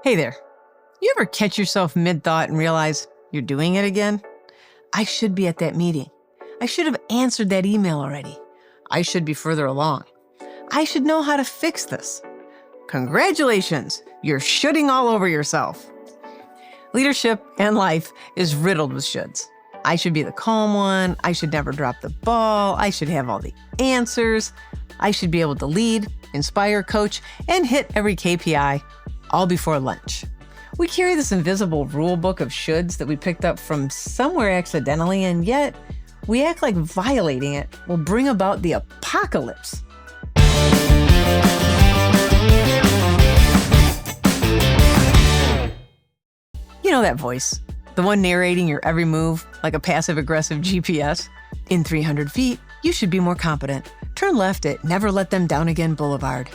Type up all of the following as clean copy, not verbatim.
Hey there. You ever catch yourself mid-thought and realize you're doing it again? I should be at that meeting. I should have answered that email already. I should be further along. I should know how to fix this. Congratulations, you're shoulding all over yourself. Leadership and life is riddled with shoulds. I should be the calm one. I should never drop the ball. I should have all the answers. I should be able to lead, inspire, coach, and hit every KPI, all before lunch. We carry this invisible rule book of shoulds that we picked up from somewhere accidentally, and yet we act like violating it will bring about the apocalypse. You know that voice, the one narrating your every move like a passive-aggressive GPS? In 300 feet, you should be more competent. Turn left at Never Let Them Down Again Boulevard.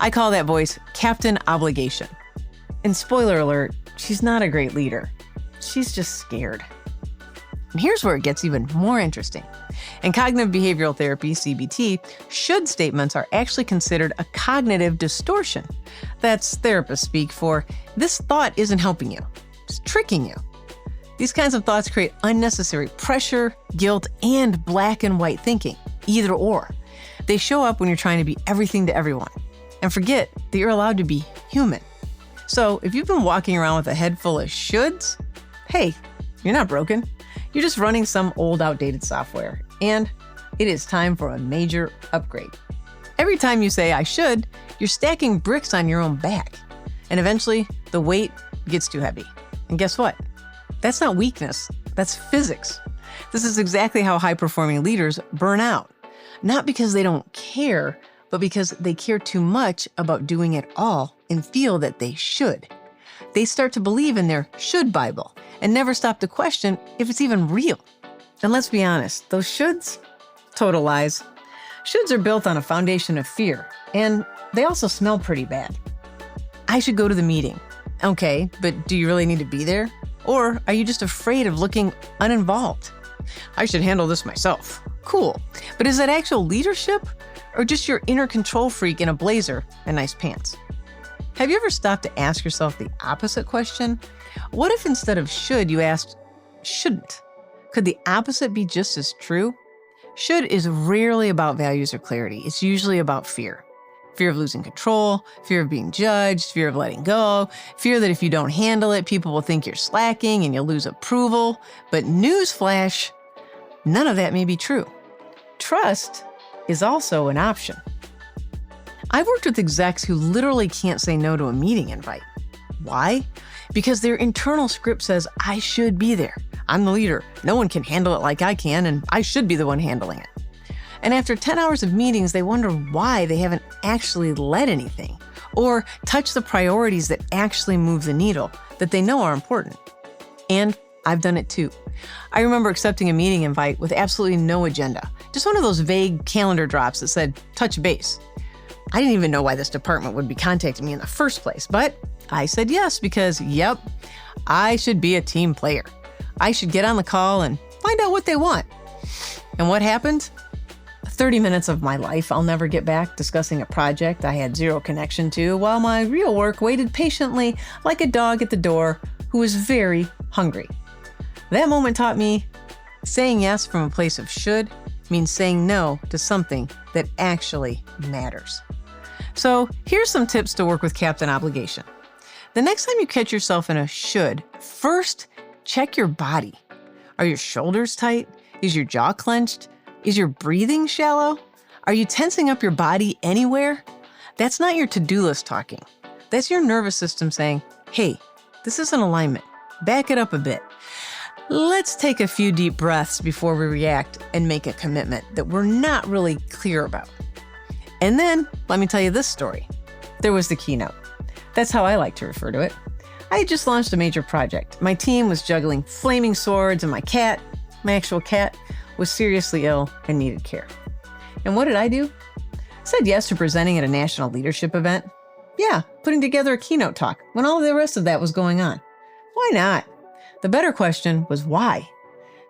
I call that voice Captain Obligation. And spoiler alert, she's not a great leader. She's just scared. And here's where it gets even more interesting. In cognitive behavioral therapy, CBT, should statements are actually considered a cognitive distortion. That's therapist speak for, this thought isn't helping you, it's tricking you. These kinds of thoughts create unnecessary pressure, guilt, and black and white thinking, either or. They show up when you're trying to be everything to everyone. And forget that you're allowed to be human. So if you've been walking around with a head full of shoulds, hey, you're not broken. You're just running some old outdated software. And it is time for a major upgrade. Every time you say I should, you're stacking bricks on your own back. And eventually the weight gets too heavy. And guess what? That's not weakness, that's physics. This is exactly how high-performing leaders burn out. Not because they don't care, but because they care too much about doing it all and feel that they should. They start to believe in their should Bible and never stop to question if it's even real. And let's be honest, those shoulds, total lies. Shoulds are built on a foundation of fear, and they also smell pretty bad. I should go to the meeting. Okay, but do you really need to be there? Or are you just afraid of looking uninvolved? I should handle this myself. Cool, but is that actual leadership? Or just your inner control freak in a blazer and nice pants? Have you ever stopped to ask yourself the opposite question? What if instead of should, you asked shouldn't? Could the opposite be just as true? Should is rarely about values or clarity. It's usually about fear. Fear of losing control, fear of being judged, fear of letting go, fear that if you don't handle it, people will think you're slacking and you'll lose approval. But newsflash, none of that may be true. Trust is also an option. I've worked with execs who literally can't say no to a meeting invite. Why? Because their internal script says, I should be there. I'm the leader. No one can handle it like I can, and I should be the one handling it. And after 10 hours of meetings, they wonder why they haven't actually led anything or touched the priorities that actually move the needle that they know are important. And I've done it too. I remember accepting a meeting invite with absolutely no agenda, just one of those vague calendar drops that said, touch base. I didn't even know why this department would be contacting me in the first place, but I said yes because, yep, I should be a team player. I should get on the call and find out what they want. And what happened? 30 minutes of my life I'll never get back discussing a project I had zero connection to, while my real work waited patiently like a dog at the door who was very hungry. That moment taught me saying yes from a place of should means saying no to something that actually matters. So here's some tips to work with Captain Obligation. The next time you catch yourself in a should, first check your body. Are your shoulders tight? Is your jaw clenched? Is your breathing shallow? Are you tensing up your body anywhere? That's not your to-do list talking. That's your nervous system saying, hey, this is an alignment. Back it up a bit. Let's take a few deep breaths before we react and make a commitment that we're not really clear about. And then, let me tell you this story. There was the keynote. That's how I like to refer to it. I had just launched a major project. My team was juggling flaming swords, and my cat, my actual cat, was seriously ill and needed care. And what did I do? Said yes to presenting at a national leadership event. Yeah, putting together a keynote talk when all the rest of that was going on. Why not? The better question was why?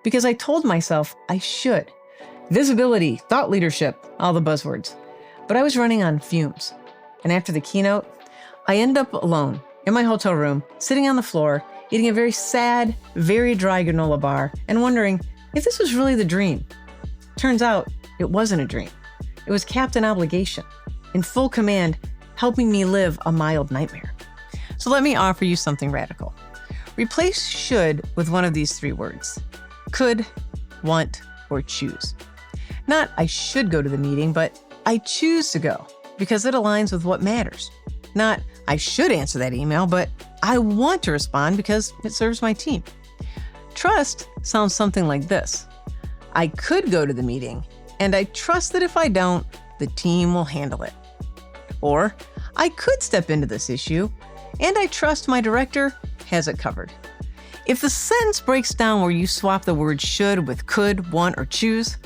Because I told myself I should. Visibility, thought leadership, all the buzzwords. But I was running on fumes. And after the keynote, I ended up alone in my hotel room, sitting on the floor, eating a very sad, very dry granola bar, and wondering if this was really the dream. Turns out it wasn't a dream. It was Captain Obligation, in full command, helping me live a mild nightmare. So let me offer you something radical. Replace should with one of these three words: could, want, or choose. Not I should go to the meeting, but I choose to go because it aligns with what matters. Not I should answer that email, but I want to respond because it serves my team. Trust sounds something like this: I could go to the meeting, and I trust that if I don't, the team will handle it. Or I could step into this issue, and I trust my director has it covered. If the sentence breaks down where you swap the word should with could, want, or choose,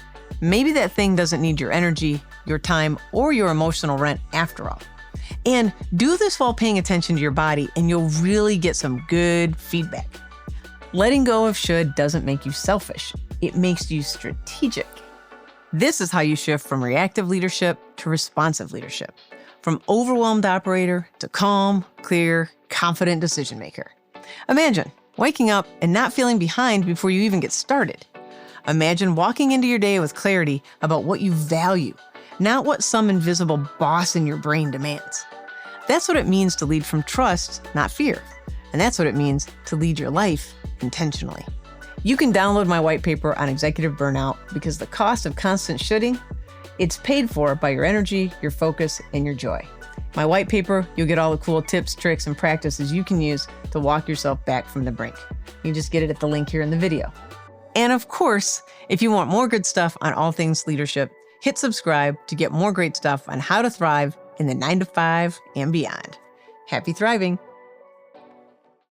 maybe that thing doesn't need your energy, your time, or your emotional rent after all. And do this while paying attention to your body, and you'll really get some good feedback. Letting go of should doesn't make you selfish. It makes you strategic. This is how you shift from reactive leadership to responsive leadership, from overwhelmed operator to calm, clear, confident decision maker. Imagine waking up and not feeling behind before you even get started. Imagine walking into your day with clarity about what you value, not what some invisible boss in your brain demands. That's what it means to lead from trust, not fear. And that's what it means to lead your life intentionally. You can download my white paper on executive burnout because the cost of constant shoulding, it's paid for by your energy, your focus, and your joy. My white paper, you'll get all the cool tips, tricks, and practices you can use to walk yourself back from the brink. You just get it at the link here in the video. And of course, if you want more good stuff on all things leadership, hit subscribe to get more great stuff on how to thrive in the 9 to 5 and beyond. Happy thriving.